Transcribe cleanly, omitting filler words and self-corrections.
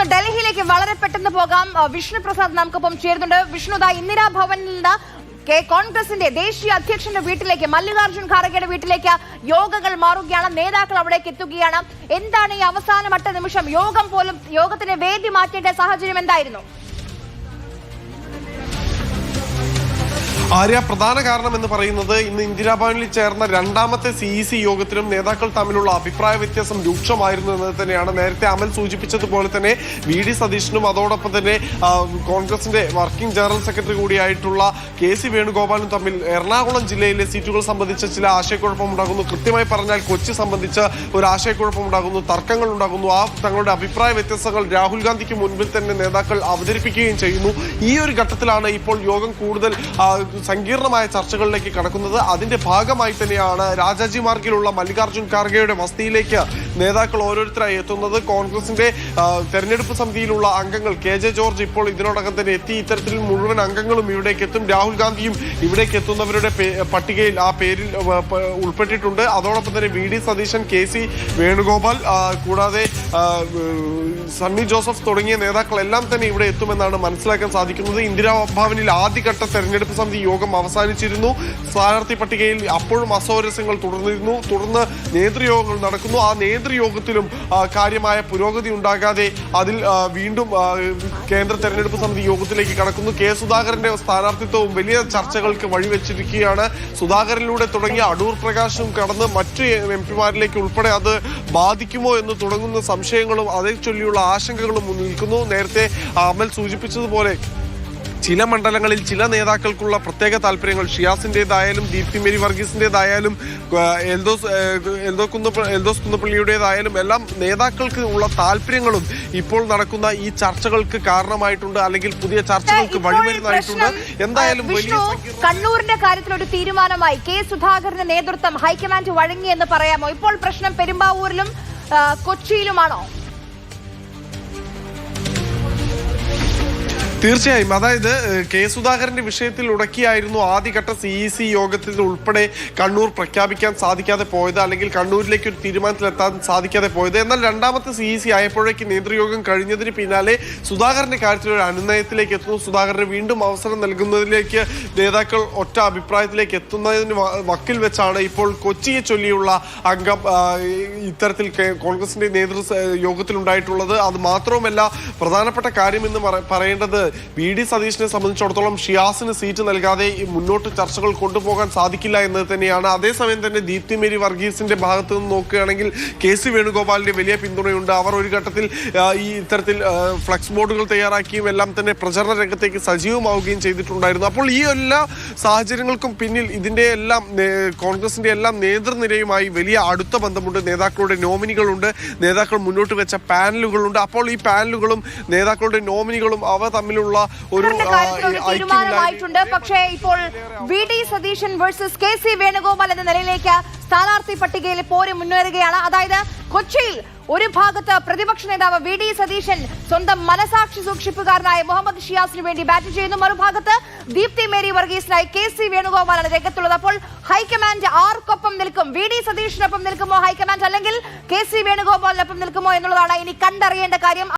നമുക്കൊന്ന് ഡൽഹിയിലേക്ക് വളരെ പെട്ടെന്ന് പോകാം. വിഷ്ണു പ്രസാദ് നമുക്കൊപ്പം ചേരുന്നുണ്ട്. വിഷ്ണു, ഇന്ദിരാ ഭവനിൽ നിന്ന് കോൺഗ്രസിന്റെ ദേശീയ അധ്യക്ഷന്റെ വീട്ടിലേക്ക്, മല്ലികാർജ്ജുൻ ഖാർഗെയുടെ വീട്ടിലേക്ക് യോഗങ്ങൾ മാറുകയാണ്. നേതാക്കൾ അവിടേക്ക് എത്തുകയാണ്. എന്താണ് ഈ അവസാനവട്ട നിമിഷം? യോഗത്തിന് വേദി മാറ്റേണ്ട സാഹചര്യം എന്തായിരുന്നു? ആര്യ, പ്രധാന കാരണം എന്ന് പറയുന്നത് ഇന്ന് ഇന്ദിരാഭവനിൽ ചേർന്ന രണ്ടാമത്തെ CEC യോഗത്തിലും നേതാക്കൾ തമ്മിലുള്ള അഭിപ്രായ വ്യത്യാസം രൂക്ഷമായിരുന്നു എന്നത് തന്നെയാണ്. നേരത്തെ അമൽ സൂചിപ്പിച്ചതുപോലെ തന്നെ VD സതീശനും അതോടൊപ്പം തന്നെ കോൺഗ്രസിന്റെ വർക്കിംഗ് ജനറൽ സെക്രട്ടറി കൂടിയായിട്ടുള്ള KC വേണുഗോപാലും തമ്മിൽ എറണാകുളം ജില്ലയിലെ സീറ്റുകൾ സംബന്ധിച്ച ചില ആശയക്കുഴപ്പമുണ്ടാകുന്നു. കൃത്യമായി പറഞ്ഞാൽ കൊച്ചി സംബന്ധിച്ച് ഒരു ആശയക്കുഴപ്പമുണ്ടാകുന്നു, തർക്കങ്ങൾ ഉണ്ടാകുന്നു. ആ തങ്ങളുടെ അഭിപ്രായ വ്യത്യാസങ്ങൾ രാഹുൽ ഗാന്ധിക്ക് മുൻപിൽ തന്നെ നേതാക്കൾ അവതരിപ്പിക്കുകയും ചെയ്യുന്നു. ഈ ഒരു ഘട്ടത്തിലാണ് ഇപ്പോൾ യോഗം കൂടുതൽ സങ്കീർണമായ ചർച്ചകളിലേക്ക് കടക്കുന്നത്. അതിന്റെ ഭാഗമായി തന്നെയാണ് രാജാജി മാർഗിലുള്ള മല്ലികാർജ്ജുൻ ഖാർഗെയുടെ വസതിയിലേക്ക് നേതാക്കൾ ഓരോരുത്തരായി എത്തുന്നത്. കോൺഗ്രസിന്റെ തെരഞ്ഞെടുപ്പ് സമിതിയിലുള്ള അംഗങ്ങൾ KJ ജോർജ് ഇപ്പോൾ ഇതിനോടകം തന്നെ എത്തി. ഇത്തരത്തിൽ മുഴുവൻ അംഗങ്ങളും ഇവിടേക്ക് എത്തും. രാഹുൽ ഗാന്ധിയും ഇവിടേക്ക് എത്തുന്നവരുടെ പട്ടികയിൽ ആ പേരിൽ ഉൾപ്പെട്ടിട്ടുണ്ട്. അതോടൊപ്പം തന്നെ VD സതീശൻ, KC വേണുഗോപാൽ, കൂടാതെ സണ്ണി ജോസഫ് തുടങ്ങിയ നേതാക്കളെല്ലാം തന്നെ ഇവിടെ എത്തുമെന്നാണ് മനസ്സിലാക്കാൻ സാധിക്കുന്നത്. ഇന്ദിരാ ഭവനിൽ ആദ്യഘട്ട തെരഞ്ഞെടുപ്പ് സമിതി യോഗം അവസാനിച്ചിരുന്നു. സ്ഥാനാർത്ഥി പട്ടികയിൽ അപ്പോഴും അസ്വാരസ്യങ്ങൾ തുടർന്നിരുന്നു. തുടർന്ന് നേതൃയോഗങ്ങൾ നടക്കുന്നു. ആ നേതൃയോഗത്തിലും കാര്യമായ പുരോഗതി ഉണ്ടാകാതെ അതിൽ വീണ്ടും കേന്ദ്ര തെരഞ്ഞെടുപ്പ് സമിതി യോഗത്തിലേക്ക് കടക്കുന്നു. K സുധാകരന്റെ സ്ഥാനാർത്ഥിത്വവും വലിയ ചർച്ചകൾക്ക് വഴിവെച്ചിരിക്കുകയാണ്. സുധാകരനിലൂടെ തുടങ്ങിയ അടൂർ പ്രകാശും കടന്ന് മറ്റ് MP-മാരിലേക്ക് ഉൾപ്പെടെ അത് ബാധിക്കുമോ എന്ന് തുടങ്ങുന്ന സംശയങ്ങളും അതേ ചൊല്ലിയുള്ള ആശങ്കകളും നിൽക്കുന്നു. നേരത്തെ അമൽ സൂചിപ്പിച്ചതുപോലെ ചില മണ്ഡലങ്ങളിൽ ചില നേതാക്കൾക്കുള്ള പ്രത്യേക താല്പര്യങ്ങൾ, ഷിയാസിൻ്റെതായാലും ദീപ്തി മേരി വർഗീസിൻ്റെതായാലും എൽദോസ് കുന്നപ്പള്ളിയുടേതായാലും എല്ലാം നേതാക്കൾക്ക് ഉള്ള താല്പര്യങ്ങളും ഇപ്പോൾ നടക്കുന്ന ഈ ചർച്ചകൾക്ക് കാരണമായിട്ടുണ്ട്, അല്ലെങ്കിൽ പുതിയ ചർച്ചകൾക്ക് വഴിമരുന്നായിട്ടുണ്ട്. എന്തായാലും കണ്ണൂരിന്റെ കാര്യത്തിൽ ഒരു തീരുമാനമായി. K സുധാകരന്റെ നേതൃത്വം ഹൈക്കമാൻഡ് വഴങ്ങിയെന്ന് പറയാമോ? ഇപ്പോൾ പ്രശ്നം പെരുമ്പാവൂരിലും കൊച്ചിയിലുമാണോ? തീർച്ചയായും. അതായത് K സുധാകരന്റെ വിഷയത്തിൽ ഉടക്കിയായിരുന്നു ആദ്യഘട്ട CEC യോഗത്തിൽ ഉൾപ്പെടെ കണ്ണൂർ പ്രഖ്യാപിക്കാൻ സാധിക്കാതെ പോയത്, അല്ലെങ്കിൽ കണ്ണൂരിലേക്ക് ഒരു തീരുമാനത്തിലെത്താൻ സാധിക്കാതെ പോയത്. എന്നാൽ രണ്ടാമത്തെ CEC ആയപ്പോഴേക്ക് നേതൃയോഗം കഴിഞ്ഞതിന് പിന്നാലെ സുധാകരന്റെ കാര്യത്തിൽ ഒരു അനുനയത്തിലേക്ക് എത്തുന്നു. സുധാകരന് വീണ്ടും അവസരം നൽകുന്നതിലേക്ക് നേതാക്കൾ ഒറ്റ അഭിപ്രായത്തിലേക്ക് എത്തുന്നതിന് വക്കിൽ വെച്ചാണ് ഇപ്പോൾ കൊച്ചിയെ ചൊല്ലിയുള്ള അംഗം ഇത്തരത്തിൽ കോൺഗ്രസിന്റെ യോഗത്തിലുണ്ടായിട്ടുള്ളത്. അത് മാത്രവുമല്ല, പ്രധാനപ്പെട്ട കാര്യം എന്ന് പറയേണ്ടത് VD സതീശനെ സംബന്ധിച്ചിടത്തോളം ഷിയാസിന് സീറ്റ് നൽകാതെ മുന്നോട്ട് ചർച്ചകൾ കൊണ്ടുപോകാൻ സാധിക്കില്ല എന്നത് തന്നെയാണ്. അതേസമയം തന്നെ ദീപ്തി മേരി വർഗീസിന്റെ ഭാഗത്ത് നിന്ന് നോക്കുകയാണെങ്കിൽ KC വേണുഗോപാലിന്റെ വലിയ പിന്തുണയുണ്ട്. അവർ ഒരു ഘട്ടത്തിൽ ഈ ഇത്തരത്തിൽ ഫ്ലക്സ് ബോർഡുകൾ തയ്യാറാക്കിയും എല്ലാം തന്നെ പ്രചരണ രംഗത്തേക്ക് സജീവമാവുകയും ചെയ്തിട്ടുണ്ടായിരുന്നു. അപ്പോൾ ഈ എല്ലാ സാഹചര്യങ്ങൾക്കും പിന്നിൽ ഇതിന്റെ എല്ലാം കോൺഗ്രസിന്റെ എല്ലാം നേതൃനിരയുമായി വലിയ അടുത്ത ബന്ധമുണ്ട്. നേതാക്കളുടെ നോമിനികളുണ്ട്, നേതാക്കൾ മുന്നോട്ട് വെച്ച പാനലുകളുണ്ട്. അപ്പോൾ ഈ പാനലുകളും നേതാക്കളുടെ നോമിനികളും അവ തമ്മിലുള്ള ഒരു തീരുമാനമായിട്ടുണ്ട്. പക്ഷേ ഇപ്പോൾ VD Satheesan versus KC Venugopal എന്ന നിലയിലേക്ക് സ്ഥാനാർത്ഥി പട്ടികയിൽ പോര് മുന്നേറുകയാണ്. അതായത് കൊച്ചിയിൽ ഒരു ഭാഗത്ത് പ്രതിപക്ഷ നേതാവ് VD സതീശൻ സ്വന്തം മനസാക്ഷി സൂക്ഷിപ്പുകാരനായ മുഹമ്മദ് ഷിയാസിന് വേണ്ടി ബാറ്റ് ചെയ്യുന്നു. മറുഭാഗത്ത് ദീപ്തി മേരി വർഗീസിനായി KC വേണുഗോപാലാണ് രംഗത്തുള്ളത്. അപ്പോൾ ഹൈക്കമാൻഡ് ആർക്കൊപ്പം നിൽക്കും? VD സതീഷിനൊപ്പം നിൽക്കുമോ ഹൈക്കമാൻഡ്, അല്ലെങ്കിൽ KC വേണുഗോപാലിനൊപ്പം നിൽക്കുമോ എന്നുള്ളതാണ് ഇനി കണ്ടറിയേണ്ട കാര്യം.